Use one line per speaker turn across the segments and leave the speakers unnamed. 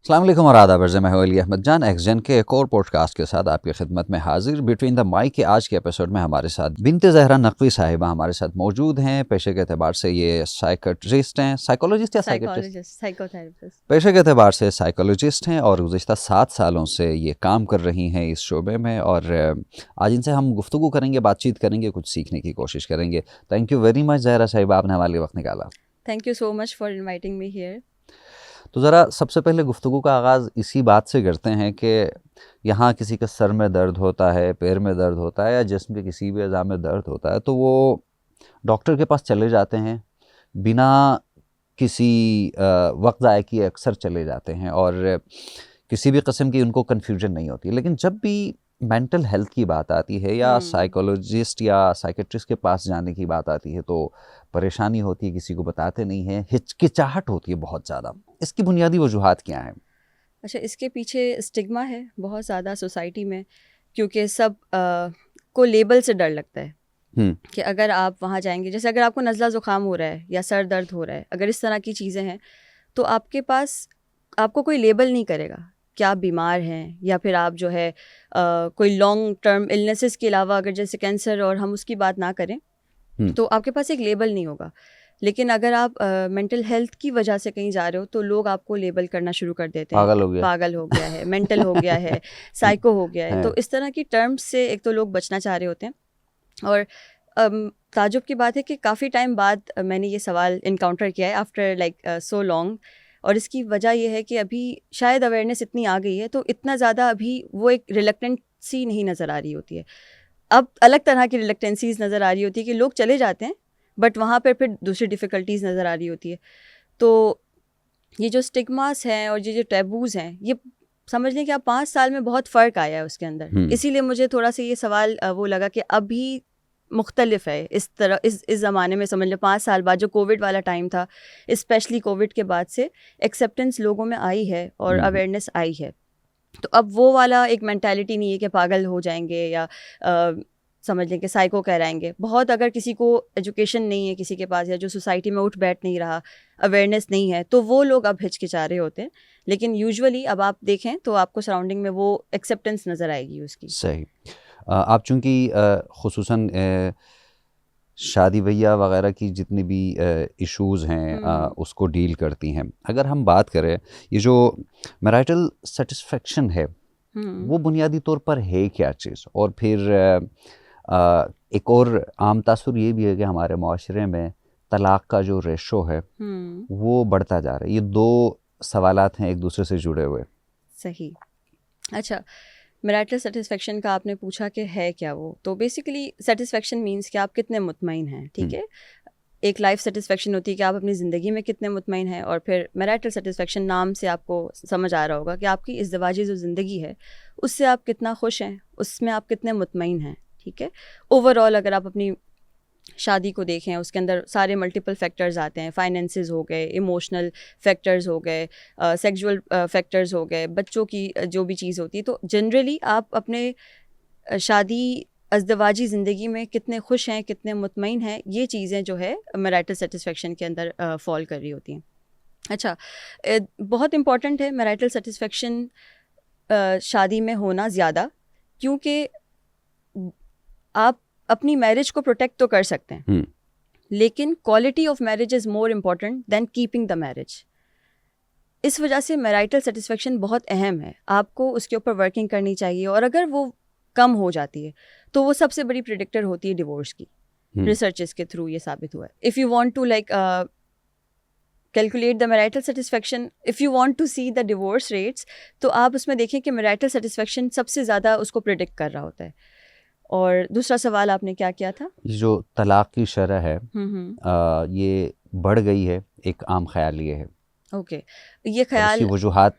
अस्सलाम वालेकुम और आदाब। मैं हूं अली अहमद जान एक्सजन के एक और पॉडकास्ट के साथ आपकी खिदमत में हाजिर। बिटवीन द माइक के आज के एपिसोड में हमारे साथ बिनते ज़हरा नकवी साहिबा हमारे साथ मौजूद हैं। पेशे के अतबार से ये साइकेट्रिस्ट हैं, साइकोलॉजिस्ट या साइकेट्रिस्ट,
साइकोथेरेपिस्ट।
पेशे के अतबार से साइकोलॉजिस्ट हैं और गुज़िश्ता 7 सालों से ये काम कर रही हैं इस शोबे में। और आज इनसे हम गुफ्तगू करेंगे, बातचीत करेंगे, कुछ सीखने की कोशिश करेंगे। Thank you very much Zahra साहिबा, आपने हमारे लिए वक्त निकाला।
Thank you so much for inviting me here.
तो ज़रा सबसे पहले गुफ्तगू का आगाज़ इसी बात से करते हैं कि यहाँ किसी का सर में दर्द होता है, पैर में दर्द होता है या जिस्म के किसी भी अज़ा में दर्द होता है तो वो डॉक्टर के पास चले जाते हैं, बिना किसी वक्त ज़ाया किए अक्सर चले जाते हैं और किसी भी किस्म की उनको कन्फ्यूजन नहीं होती। लेकिन जब भी मेंटल हेल्थ की बात आती है या साइकोलॉजिस्ट या साइकेट्रिस्ट के पास जाने की बात आती है तो परेशानी होती है, किसी को बताते नहीं हैं, हिचकिचाहट होती है बहुत ज़्यादा। इसकी बुनियादी वजूहात क्या हैं?
अच्छा, इसके पीछे स्टिग्मा है बहुत ज़्यादा सोसाइटी में, क्योंकि सब को लेबल से डर लगता है कि अगर आप वहाँ जाएंगे, जैसे अगर आपको नज़ला ज़ुकाम हो रहा है या सर दर्द हो रहा है, अगर इस तरह की चीज़ें हैं तो आपके पास आपको कोई लेबल नहीं करेगा कि आप बीमार हैं, या फिर आप जो है कोई लॉन्ग टर्म इलनेसेस के अलावा अगर जैसे कैंसर और हम उसकी बात ना करें तो आपके पास एक लेबल नहीं होगा। लेकिन अगर आप मेंटल हेल्थ की वजह से कहीं जा रहे हो तो लोग आपको लेबल करना शुरू कर देते हैं, पागल हो गया है, मेंटल हो गया है, साइको हो गया है। तो इस तरह की टर्म्स से एक तो लोग बचना चाह रहे होते हैं। और ताजुब की बात है कि काफ़ी टाइम बाद मैंने ये सवाल इनकाउंटर किया है, आफ्टर लाइक सो लॉन्ग। और इसकी वजह यह है कि अभी शायद अवेयरनेस इतनी आ गई है तो इतना ज़्यादा अभी वो एक रिलक्टेंसी नहीं नज़र आ रही होती है। अब अलग तरह की रिलक्टेंसीज नज़र आ रही होती है कि लोग चले जाते हैं बट वहाँ पर फिर दूसरी डिफ़िकल्टीज़ नज़र आ रही होती है। तो ये जो स्टिग्मास हैं और ये जो टैबूज़ हैं, ये समझ लें कि आप 5 साल में बहुत फ़र्क आया है उसके अंदर। इसीलिए मुझे थोड़ा सा ये सवाल वो लगा कि अभी मुख्तलिफ है इस तरह इस ज़माने में। समझ लें 5 साल बाद जो कोविड वाला टाइम था, स्पेशली कोविड के बाद से एक्सेप्टेंस लोगों में आई है और अवेयरनेस आई है। तो अब वो वाला एक मेंटालिटी नहीं है कि पागल हो जाएंगे या समझ लें कि साइको कहलाएंगे। बहुत अगर किसी को एजुकेशन नहीं है किसी के पास, या जो सोसाइटी में उठ बैठ नहीं रहा, अवेयरनेस नहीं है, तो वो लोग अब हिचकिचा रहे होते हैं। लेकिन यूजुअली अब आप देखें तो आपको सराउंडिंग में वो एक्सेप्टेंस नज़र आएगी उसकी।
सही। आप चूँकि खुसूसन शादी भैया वगैरह की जितनी भी इश्यूज़ हैं उसको डील करती हैं। अगर हम बात करें ये जो मैरिटल सेटिस्फेक्शन है वो बुनियादी तौर पर है क्या चीज़? और फिर एक और आम तासुर ये भी है कि हमारे माशरे में तलाक़ का जो रेशो है वो बढ़ता जा रहा है। ये दो सवालात हैं एक दूसरे से जुड़े हुए।
सही। अच्छा, मैरिटल सेटिस्फेक्शन का आपने पूछा कि है क्या वो, तो बेसिकली सेटिस्फेक्शन मींस कि आप कितने मुतमईन हैं, ठीक है। एक लाइफ सेटिस्फेक्शन होती है कि आप अपनी ज़िंदगी में कितने मुतमईन हैं, और फिर मैरिटल सेटिस्फेक्शन नाम से आपको समझ आ रहा होगा कि आपकी इज़्दिवाजी जो ज़िंदगी है उससे आप कितना खुश हैं, उसमें आप कितने मुतमईन हैं, ठीक है। ओवरऑल अगर आप अपनी शादी को देखें उसके अंदर सारे मल्टीपल फैक्टर्स आते हैं। फाइनेंसेस हो गए, इमोशनल फैक्टर्स हो गए, सेक्सुअल फैक्टर्स हो गए, बच्चों की जो भी चीज़ होती है। तो जनरली आप अपने शादी अज़दवाजी ज़िंदगी में कितने खुश हैं, कितने मुतमईन हैं, ये चीज़ें जो है मैरिटल सेटिस्फेक्शन के अंदर फॉल कर रही होती हैं। अच्छा, बहुत इम्पॉर्टेंट है मैरिटल सेटिस्फेक्शन शादी में होना ज़्यादा, क्योंकि आप अपनी मैरिज को प्रोटेक्ट तो कर सकते हैं लेकिन quality of marriage is more important than keeping the marriage. इस वजह से मैरिटल सेटिस्फेक्शन बहुत अहम है, आपको उसके ऊपर वर्किंग करनी चाहिए। और अगर वो कम हो जाती है तो वो सबसे बड़ी प्रेडिक्टर होती है डिवोर्स की। रिसर्चेस के थ्रू ये साबित हुआ है। If you want to like calculate the marital satisfaction, if you want to see the divorce rates, तो आप उसमें देखें कि मैरिटल सेटिस्फेक्शन सबसे ज़्यादा उसको प्रेडिक्ट कर रहा होता है। और दूसरा सवाल आपने क्या किया था?
ये जो तलाक की शरह है ये बढ़ गई है, एक आम ख्याल ये है।
ओके, ये ख्याल,
इसकी वजूहात?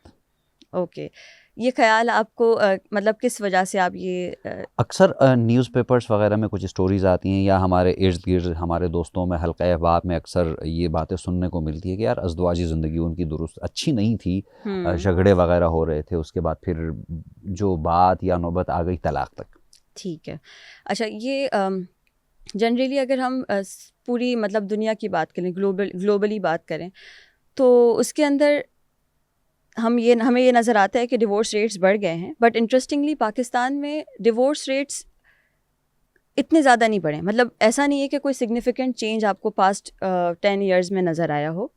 ओके, ये ख्याल आपको मतलब किस वजह से आप ये
अक्सर न्यूज़पेपर्स वगैरह में कुछ स्टोरीज़ आती हैं या हमारे इर्द गिर्द हमारे दोस्तों में हल्का अहबाब में अक्सर ये बातें सुनने को मिलती है कि यार अज़दवाजी ज़िंदगी उनकी दुरुस्त अच्छी नहीं थी, झगड़े वगैरह हो रहे थे, उसके बाद फिर जो बात या नौबत आ गई तलाक तक।
ठीक है। अच्छा, ये जनरली अगर हम पूरी मतलब दुनिया की बात करें, ग्लोबली बात करें, तो उसके अंदर हमें ये नज़र आता है कि डिवोर्स रेट्स बढ़ गए हैं, बट इंटरेस्टिंगली पाकिस्तान में डिवोर्स रेट्स इतने ज़्यादा नहीं बढ़े। मतलब ऐसा नहीं है कि कोई सिग्निफिकेंट चेंज आपको पास्ट 10 ईयर्स में नज़र आया हो।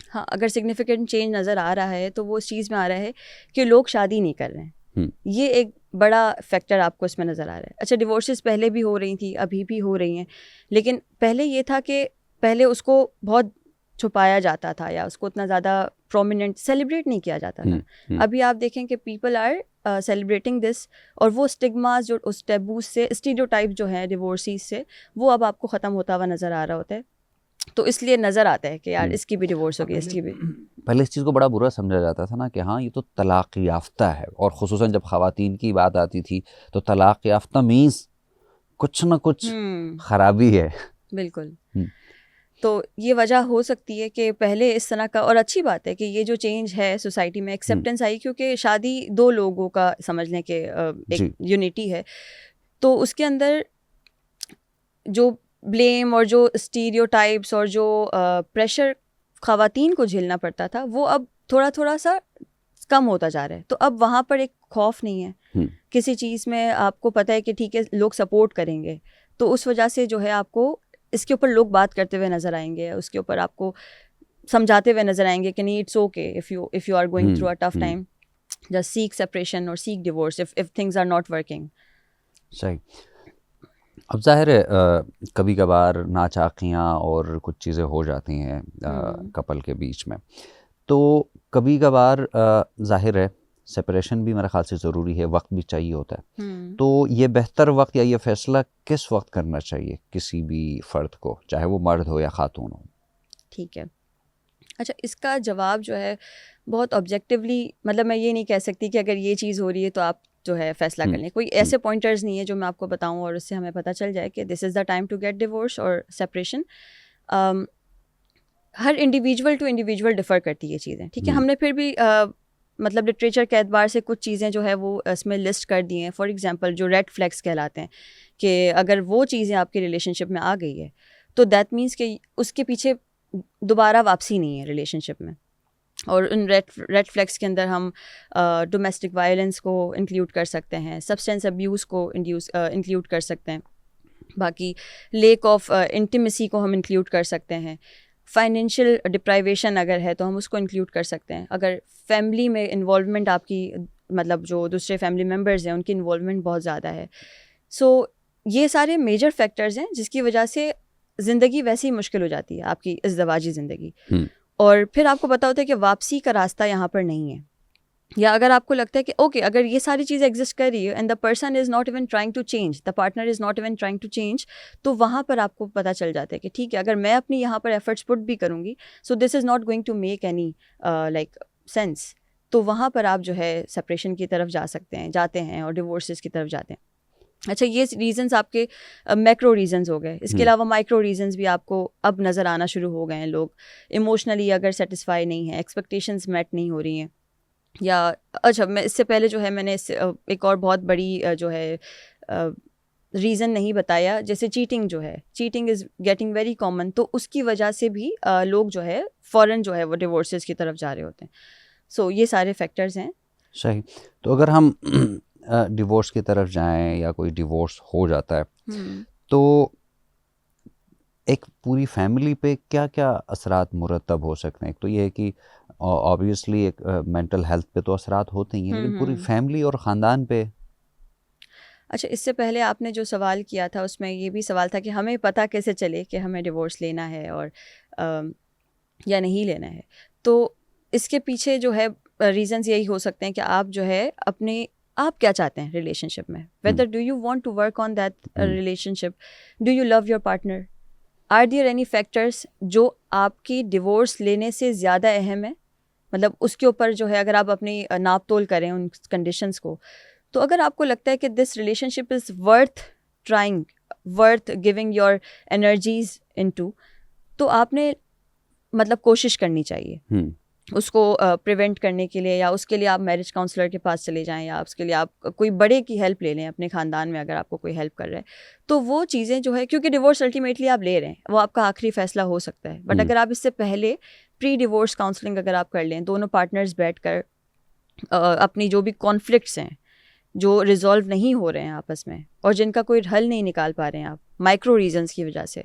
हाँ, अगर सिग्निफिकेंट चेंज नज़र आ रहा है तो वो इस चीज़ में आ रहा है कि लोग शादी नहीं कर रहे हैं। ये एक बड़ा फैक्टर आपको इसमें नज़र आ रहा है। अच्छा, डिवोर्सेस पहले भी हो रही थी, अभी भी हो रही हैं, लेकिन पहले ये था कि पहले उसको बहुत छुपाया जाता था या उसको उतना ज़्यादा प्रोमिनेंट सेलिब्रेट नहीं किया जाता था। अभी आप देखें कि पीपल आर सेलिब्रेटिंग दिस, और वो स्टिग्मास जो उस टैबूज से, स्टीरियोटाइप जो है डिवोर्सीज से, वो अब आपको ख़त्म होता हुआ नज़र आ रहा होता है। तो इसलिए नज़र आता है कि यार इसकी भी डिवोर्स हो गई, इसकी भी।
पहले इस चीज़ को बड़ा बुरा समझा जाता था ना कि हाँ ये तो तलाक़ याफ्ता है, और ख़ुसूसन जब ख़वातीन की बात आती थी तो तलाक़ याफ्ता मीन्स कुछ ना कुछ ख़राबी है।
बिल्कुल। तो ये वजह हो सकती है कि पहले इस तरह का, और अच्छी बात है कि ये जो चेंज है सोसाइटी में एक्सेप्टेंस आई, क्योंकि शादी दो लोगों का समझ लें कि एक यूनिटी है, तो उसके अंदर जो ब्लेम और जो स्टीरियोटाइप्स और जो प्रेशर ख़वातीन को झेलना पड़ता था वो अब थोड़ा थोड़ा सा कम होता जा रहा है। तो अब वहाँ पर एक खौफ नहीं है किसी चीज़ में, आपको पता है कि ठीक है लोग सपोर्ट करेंगे, तो उस वजह से जो है आपको इसके ऊपर लोग बात करते हुए नज़र आएंगे, उसके ऊपर आपको समझाते हुए नज़र आएंगे कि नहीं, it's okay if you are going through a tough time, just seek separation और seek divorce if things are not working.
सही। अब ज़ाहिर है कभी कभार नाचाकियाँ और कुछ चीज़ें हो जाती हैं कपल के बीच में, तो कभी कभार ज़ाहिर है सेपरेशन भी मेरे ख्याल से ज़रूरी है, वक्त भी चाहिए होता है। तो ये बेहतर वक्त या ये फ़ैसला किस वक्त करना चाहिए किसी भी फ़र्द को, चाहे वो मर्द हो या ख़ातून हो?
ठीक है, अच्छा, इसका जवाब जो है बहुत ऑब्जेक्टिवली, मतलब मैं ये नहीं कह सकती कि अगर ये चीज़ हो रही है तो आप जो है फ़ैसला कर लें। कोई ऐसे पॉइंटर्स नहीं है जो मैं आपको बताऊं और उससे हमें पता चल जाए कि this is the time to get divorce और सेपरेशन। हर इंडिविजुअल टू इंडिविजुअल डिफ़र करती है ये चीज़ें, ठीक है। हमने फिर भी मतलब लिटरेचर के एतबार से कुछ चीज़ें जो है वो इसमें लिस्ट कर दी हैं। फॉर एग्जांपल जो रेड फ्लैग्स कहलाते हैं, कि अगर वो चीज़ें आपकी रिलेशनशिप में आ गई है तो दैट मीन्स कि उसके पीछे दोबारा वापसी नहीं है रिलेशनशिप में। और उन रेड फ्लैग्स के अंदर हम डोमेस्टिक वायलेंस को इंक्लूड कर सकते हैं, सब्सटेंस अब्यूज़ को इंक्लूड कर सकते हैं, बाकी लेक ऑफ इंटीमेसी को हम इंक्लूड कर सकते हैं, फाइनेंशियल डिप्राइवेशन अगर है तो हम उसको इंक्लूड कर सकते हैं, अगर फैमिली में इन्वॉल्वमेंट आपकी, मतलब जो दूसरे फैमिली मेम्बर्स हैं उनकी इन्वॉल्वमेंट बहुत ज़्यादा है। सो ये सारे मेजर फैक्टर्स हैं जिसकी वजह से ज़िंदगी वैसे ही मुश्किल हो जाती है, आपकी इज़्दिवाजी ज़िंदगी। और फिर आपको पता होता है कि वापसी का रास्ता यहाँ पर नहीं है, या अगर आपको लगता है कि ओके अगर ये सारी चीज़ें एग्जिस्ट कर रही है and the person is not even trying to change, the partner is not even trying to change, तो वहाँ पर आपको पता चल जाता है कि ठीक है अगर मैं अपनी यहाँ पर एफर्ट्स पुट भी करूँगी so this is not going to make any like sense, तो वहाँ पर आप जो है सेपरेशन की तरफ जाते हैं और डिवोर्सेस की तरफ जाते हैं। अच्छा, ये रीज़न्स आपके मैक्रो रीज़न्स हो गए। इसके अलावा माइक्रो रीज़न्स भी आपको अब नज़र आना शुरू हो गए हैं। लोग इमोशनली अगर सेटिस्फाई नहीं है, एक्सपेक्टेशंस मेट नहीं हो रही हैं, या अच्छा मैं इससे पहले जो है मैंने एक और बहुत बड़ी जो है रीज़न नहीं बताया, जैसे चीटिंग जो है, cheating is getting very common, तो उसकी वजह से भी लोग जो है फ़ौरन जो है वो डिवोर्सेस की तरफ जा रहे होते हैं। सो ये सारे फैक्टर्स हैं।
सही। तो अगर हम डिवोर्स की तरफ जाएं या कोई डिवोर्स हो जाता है तो एक पूरी फैमिली पे क्या क्या असरात मुरतब हो सकते हैं? एक तो ये है कि ऑब्वियसली एक मेंटल हेल्थ पे तो असरात होते ही हैं, लेकिन पूरी फैमिली और ख़ानदान पे।
अच्छा, इससे पहले आपने जो सवाल किया था उसमें ये भी सवाल था कि हमें पता कैसे चले कि हमें डिवोर्स लेना है और या नहीं लेना है। तो इसके पीछे जो है रीज़न्स यही हो सकते हैं कि आप जो है आप क्या चाहते हैं रिलेशनशिप में, whether do you want to work on that relationship, do you love your partner, are there any factors जो आपकी डिवोर्स लेने से ज़्यादा अहम है, मतलब उसके ऊपर जो है अगर आप अपनी नाप तोल करें उन कंडीशंस को, तो अगर आपको लगता है कि this relationship is worth trying, worth giving your energies into, तो आपने मतलब कोशिश करनी चाहिए उसको प्रिवेंट करने के लिए, या उसके लिए आप मैरिज काउंसलर के पास चले जाएं, या उसके लिए आप कोई बड़े की हेल्प ले लें अपने ख़ानदान में, अगर आपको कोई हेल्प कर रहा है तो वो चीज़ें जो है, क्योंकि डिवोर्स अल्टीमेटली आप ले रहे हैं, वो आपका आखिरी फ़ैसला हो सकता है, बट अगर आप इससे पहले प्री डिवोर्स काउंसलिंग अगर आप कर लें, दोनों पार्टनर्स बैठकर अपनी जो भी कॉन्फ्लिक्ट्स हैं जो रिजॉल्व नहीं हो रहे हैं आपस में और जिनका कोई हल नहीं निकाल पा रहे हैं आप माइक्रो रीजंस की वजह से,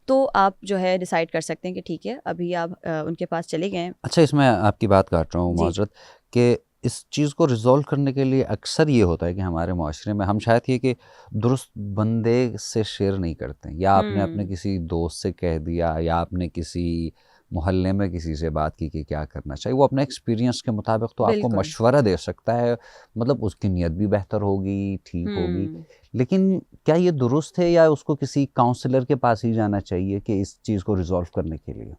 तो आप जो है डिसाइड कर सकते हैं कि ठीक है अभी आप उनके पास चले गए हैं।
अच्छा, इसमें आपकी बात काट रहा हूँ माजरत, कि इस चीज़ को रिजॉल्व करने के लिए अक्सर ये होता है कि हमारे माशरे में हम शायद ये कि दुरुस्त बंदे से शेयर नहीं करते हैं, या आपने अपने किसी दोस्त से कह दिया, या आपने किसी मोहल्ले में किसी से बात की कि क्या करना चाहिए, वो अपने एक्सपीरियंस के मुताबिक तो आपको मशवरा दे सकता है, मतलब उसकी नीयत भी बेहतर होगी, ठीक होगी, लेकिन क्या ये दुरुस्त है या उसको किसी काउंसलर के पास ही जाना चाहिए कि इस चीज़ को रिजॉल्व करने के लिए?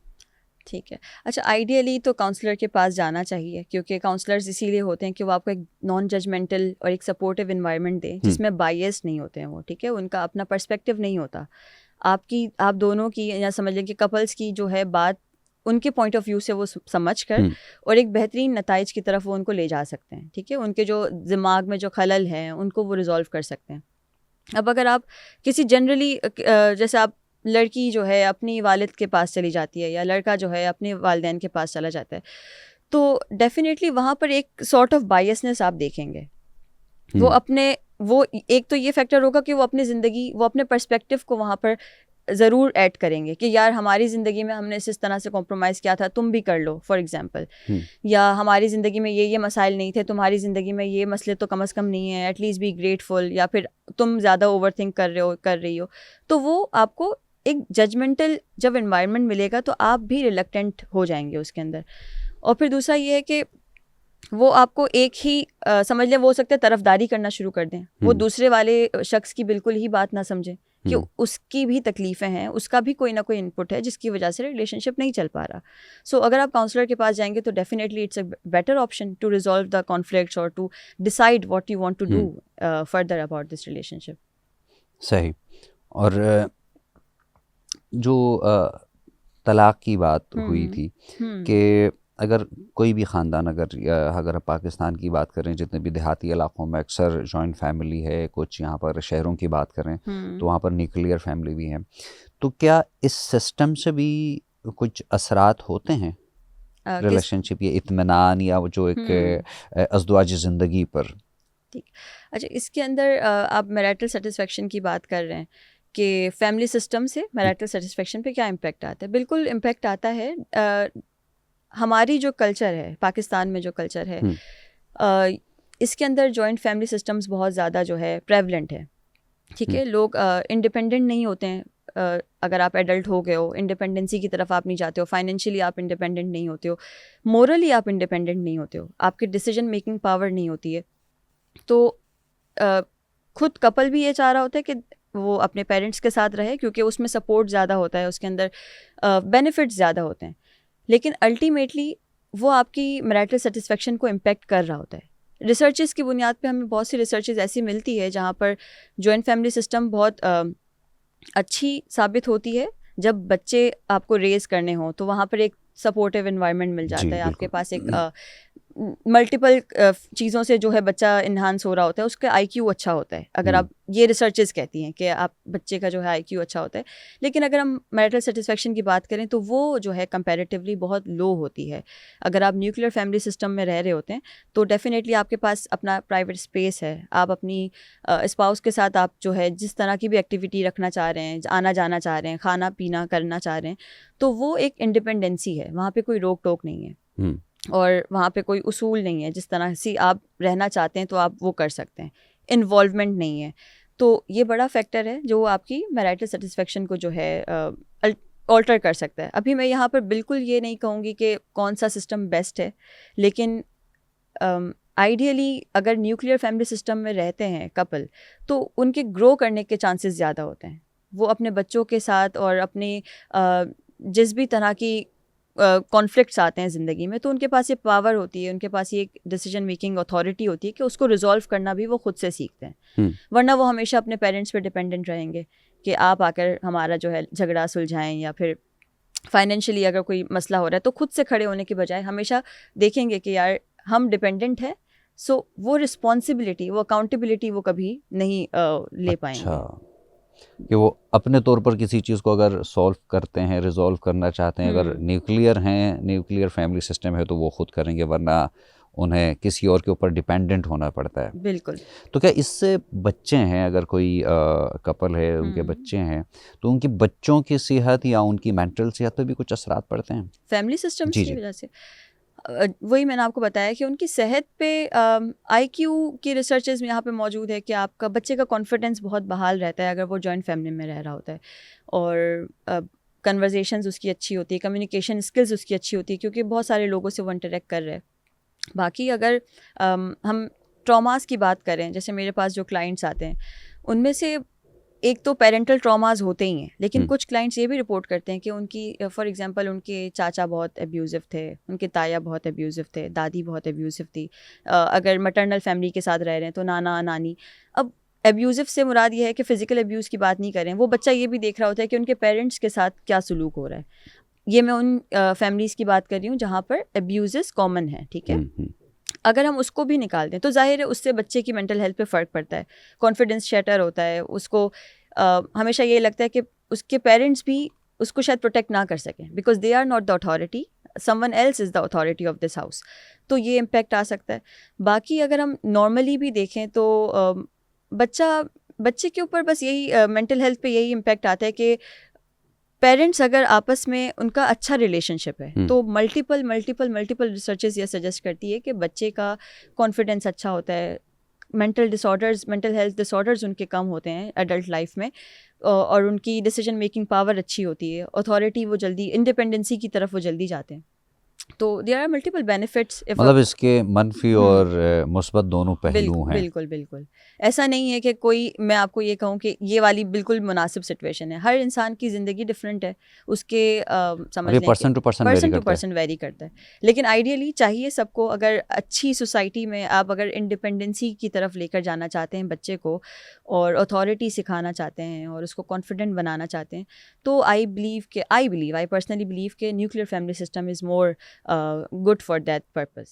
ठीक है, अच्छा, आइडियली तो काउंसलर के पास जाना चाहिए, क्योंकि काउंसलर्स इसीलिए होते हैं कि वो आपको एक नॉन जजमेंटल और एक सपोर्टिव इन्वायरमेंट दें जिसमें बायस नहीं होते हैं वो, ठीक है, उनका अपना पर्सपेक्टिव नहीं होता, आप दोनों की या समझ लें कि कपल्स की जो है बात उनके पॉइंट ऑफ व्यू से वो समझ कर और एक बेहतरीन नताइज की तरफ वो उनको ले जा सकते हैं, ठीक है, उनके जो दिमाग में जो खलल हैं उनको वो रिजॉल्व कर सकते हैं। अब अगर आप किसी जनरली जैसे आप लड़की जो है अपनी वालिद के पास चली जाती है या लड़का जो है अपने वालिदैन के पास चला जाता है, तो डेफिनेटली वहाँ पर एक सॉर्ट ऑफ बायसनेस आप देखेंगे। वो एक तो ये फैक्टर होगा कि वो अपनी ज़िंदगी, वो अपने पर्सपेक्टिव को वहाँ पर ज़रूर ऐड करेंगे कि यार हमारी ज़िंदगी में हमने इस तरह से कॉम्प्रोमाइज़ किया था, तुम भी कर लो फॉर एग्जांपल, या हमारी ज़िंदगी में ये मसाइल नहीं थे, तुम्हारी ज़िंदगी में ये मसले तो कम से कम नहीं है, एटलीस्ट बी ग्रेटफुल, या फिर तुम ज़्यादा ओवर थिंक कर रही हो। तो वो आपको एक जजमेंटल जब एनवायरनमेंट मिलेगा तो आप भी रिलक्टेंट हो जाएंगे उसके अंदर। और फिर दूसरा ये है कि वो आपको एक ही समझ लें, वो हो सकता है तरफदारी करना शुरू कर दें, वो दूसरे वाले शख्स की बिल्कुल ही बात ना समझें कि उसकी भी तकलीफ़ें हैं, उसका भी कोई ना कोई इनपुट है जिसकी वजह से रिलेशनशिप नहीं चल पा रहा। सो अगर आप काउंसलर के पास जाएंगे तो definitely it's a better option to resolve the conflicts और to decide what you want to do further about this relationship.
सही। और जो तलाक की बात हुई थी कि अगर कोई भी ख़ानदान, अगर आप पाकिस्तान की बात करें, जितने भी देहाती इलाक़ों में अक्सर जॉइंट फैमिली है, कुछ यहाँ पर शहरों की बात करें तो वहाँ पर न्यूक्लियर फैमिली भी है, तो क्या इस सिस्टम से भी कुछ असरात होते हैं रिलेशनशिप या इत्मीनान या जो एक अज़दवाजी ज़िंदगी पर?
ठीक, अच्छा, इसके अंदर आप मैरिटल सेटिस्फेक्शन की बात कर रहे हैं कि फैमिली सिस्टम से मैरिटल सेटिस्फेक्शन पे क्या इम्पेक्ट आता है। बिल्कुल इम्पेक्ट आता है। हमारी जो कल्चर है, पाकिस्तान में जो कल्चर है, इसके अंदर जॉइंट फैमिली सिस्टम्स बहुत ज़्यादा जो है प्रेवलेंट है, ठीक है, लोग इंडिपेंडेंट नहीं होते हैं। अगर आप एडल्ट हो गए हो, इंडिपेंडेंसी की तरफ आप नहीं जाते हो, फाइनेंशियली आप इंडिपेंडेंट नहीं होते हो, मोरली आप इंडिपेंडेंट नहीं होते हो, आपकी डिसीजन मेकिंग पावर नहीं होती है, तो खुद कपल भी ये चाह रहा होता है कि वो अपने पेरेंट्स के साथ रहे क्योंकि उसमें सपोर्ट ज़्यादा होता है, उसके अंदर बेनिफिट्स ज़्यादा होते हैं, लेकिन अल्टीमेटली वो आपकी मैरिटल सेटिस्फेक्शन को इम्पेक्ट कर रहा होता है। रिसर्चेस की बुनियाद पे हमें बहुत सी रिसर्चेस ऐसी मिलती है जहाँ पर जॉइंट फैमिली सिस्टम बहुत अच्छी साबित होती है जब बच्चे आपको रेज करने हों, तो वहाँ पर एक सपोर्टिव एनवायरनमेंट मिल जाता है, आपके पास एक मल्टीपल चीज़ों से जो है बच्चा इन्हांस हो रहा होता है, उसका आईक्यू अच्छा होता है। अगर आप, ये रिसर्चेस कहती हैं कि आप बच्चे का जो है आईक्यू अच्छा होता है, लेकिन अगर हम मैरिटल सेटिस्फेक्शन की बात करें तो वो जो है कंपैरेटिवली बहुत लो होती है। अगर आप न्यूक्लियर फैमिली सिस्टम में रह रहे होते हैं तो डेफिनेटली आपके पास अपना प्राइवेट स्पेस है, आप अपनी स्पाउस के साथ आप जो है जिस तरह की भी एक्टिविटी रखना चाह रहे हैं, आना जाना चाह रहे हैं, खाना पीना करना चाह रहे हैं, तो वो एक इंडिपेंडेंसी है, वहाँ पर कोई रोक टोक नहीं है और वहाँ पे कोई उसूल नहीं है, जिस तरह से आप रहना चाहते हैं तो आप वो कर सकते हैं, इन्वॉल्वमेंट नहीं है। तो ये बड़ा फैक्टर है जो आपकी मैरिटल सेटिस्फेक्शन को जो है ऑल्टर कर सकता है। अभी मैं यहाँ पर बिल्कुल ये नहीं कहूँगी कि कौन सा सिस्टम बेस्ट है, लेकिन आइडियली अगर न्यूक्लियर फैमिली सिस्टम में रहते हैं कपल तो उनके ग्रो करने के चांसेस ज़्यादा होते हैं। वो अपने बच्चों के साथ और अपने जिस भी तरह की कॉन्फ्लिक्ट्स आते हैं ज़िंदगी में, तो उनके पास ये पावर होती है, उनके पास ये एक डिसीजन मेकिंग अथॉरिटी होती है कि उसको रिजॉल्व करना भी वो खुद से सीखते हैं। वरना वो हमेशा अपने पेरेंट्स पे डिपेंडेंट रहेंगे कि आप आकर हमारा जो है झगड़ा सुलझाएं, या फिर फाइनेंशियली अगर कोई मसला हो रहा है तो खुद से खड़े होने के बजाय हमेशा देखेंगे कि यार हम डिपेंडेंट है, सो वो रिस्पॉन्सिबिलिटी, वो अकाउंटेबिलिटी वो कभी नहीं ले पाएंगे।
कि वो अपने तौर पर किसी चीज़ को अगर सॉल्व करते हैं, रिजॉल्व करना चाहते हैं, अगर न्यूक्लियर हैं, न्यूक्लियर फैमिली सिस्टम है तो वो खुद करेंगे, वरना उन्हें किसी और के ऊपर डिपेंडेंट होना पड़ता है।
बिल्कुल।
तो क्या इससे बच्चे हैं, अगर कोई कपल है उनके बच्चे हैं, तो उनकी बच्चों की सेहत या उनकी मेंटल सेहत पर भी कुछ असरात पड़ते हैं
फैमिली सिस्टम्स
जी
की
जी
वजह से? वही मैंने आपको बताया कि उनकी सेहत पे आईक्यू की रिसर्चेज में यहाँ पे मौजूद है कि आपका बच्चे का कॉन्फिडेंस बहुत बहाल रहता है अगर वो जॉइंट फैमिली में रह रहा होता है, और कन्वर्जेशंस उसकी अच्छी होती है, कम्युनिकेशन स्किल्स उसकी अच्छी होती है क्योंकि बहुत सारे लोगों से वो इंटरेक्ट कर रहे हैं। बाकी अगर हम ट्रॉमास की बात करें, जैसे मेरे पास जो क्लाइंट्स आते हैं उनमें से एक तो पेरेंटल ट्रॉमास होते ही हैं, लेकिन कुछ क्लाइंट्स ये भी रिपोर्ट करते हैं कि उनकी फॉर एग्जांपल उनके चाचा बहुत अब्यूज़िव थे, उनके ताया बहुत अब्यूज़िव थे, दादी बहुत अब्यूज़िव थी। अगर मैटरनल फैमिली के साथ रह रहे हैं तो नाना नानी। अब अब्यूज़िव से मुराद ये है कि फ़िज़िकल अब्यूज़ की बात नहीं करें, वो बच्चा ये भी देख रहा होता है कि उनके पेरेंट्स के साथ क्या सलूक हो रहा है। ये मैं उन फैमिलीज़ की बात कर रही हूँ जहाँ पर अब्यूज़ कॉमन है, ठीक है। अगर हम उसको भी निकाल दें तो जाहिर है उससे बच्चे की मेंटल हेल्थ पे फ़र्क पड़ता है, कॉन्फिडेंस शैटर होता है, उसको हमेशा ये लगता है कि उसके पेरेंट्स भी उसको शायद प्रोटेक्ट ना कर सकें because they are not the authority, someone else is the authority of this house. तो ये इम्पेक्ट आ सकता है। बाकी अगर हम नॉर्मली भी देखें तो बच्चे के ऊपर बस यही मेंटल हेल्थ पे यही इम्पेक्ट आता है कि पेरेंट्स अगर आपस में उनका अच्छा रिलेशनशिप है तो मल्टीपल रिसर्चेस ये सजेस्ट करती है कि बच्चे का कॉन्फिडेंस अच्छा होता है, मेंटल हेल्थ डिसऑर्डर्स उनके कम होते हैं एडल्ट लाइफ में, और उनकी डिसीजन मेकिंग पावर अच्छी होती है, अथॉरिटी वो जल्दी, इंडिपेंडेंसी की तरफ वो जल्दी जाते हैं। तो देयर आर मल्टीपल बेनिफिट्स।
मतलब इसके मनफी और मुस्बत दोनों पहलू हैं।
बिल्कुल बिल्कुल। ऐसा नहीं है कि कोई, मैं आपको ये कहूँ कि ये वाली बिल्कुल मुनासिब सिचुएशन है। हर इंसान की ज़िंदगी डिफरेंट है, उसके समझ लें
पर्सन टू पर्सन
वेरी करता है। लेकिन आइडियली चाहिए सबको, अगर अच्छी सोसाइटी में आप अगर इंडिपेंडेंसी की तरफ लेकर जाना चाहते हैं बच्चे को और अथॉरिटी सिखाना चाहते हैं और उसको कॉन्फिडेंट बनाना चाहते हैं, तो आई पर्सनली बिलीव के nuclear family system is more good for that purpose.